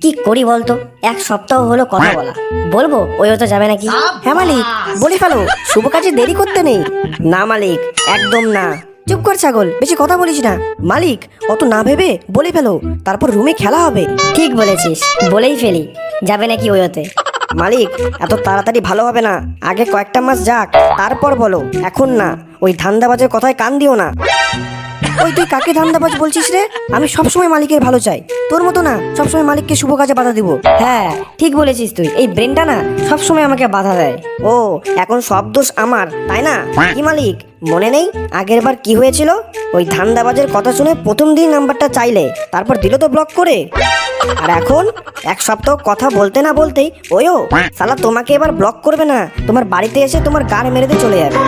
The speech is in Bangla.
কি করি বলতো, এক সপ্তাহ হলো কথা বলা, বলবো ওই তো যাবে নাকি? হ্যাঁ মালিক, বলে ফেলো, শুভ কাজে দেরি করতে নেই। না মালিক, একদম না। চুপ কর ছাগল, বেশি কথা বলিস না। মালিক, অত না ভেবে বলে ফেলো, তারপর রুমে খেলা হবে। ঠিক বলেছিস, বলেই ফেলি, যাবে নাকি ওইতে? মালিক, এত তাড়াতাড়ি ভালো হবে না, আগে কয়েকটা মাস যাক, তারপর বলো, এখন না। ওই ধান্দাবাজের কথায় কান দিও না। ওই তুই কাকে ধান্দাবাজ বলছিস রে? আমি সবসময় মালিকের ভালো চাই, তোর মতো না সবসময় মালিককে শুভ কাজে বাধা দিব। হ্যাঁ ঠিক বলেছিস তুই, এই ব্রেনটা না সবসময় আমাকে বাধা দেয়। ও, এখন সব দোষ আমার, তাই না? কি মালিক, মনে নেই আগের বার কি হয়েছিল? ওই ধান্দাবাজের কথা শুনে প্রথম দিন নাম্বারটা চাইলে, তারপর দিল তো ব্লক করে। আর এখন এক সপ্তাহ কথা বলতে না বলতেই ওয়ো শালা তোমাকে এবার ব্লক করবে না, তোমার বাড়িতে এসে তোমার গাড় মেরে দিয়ে চলে যাবে।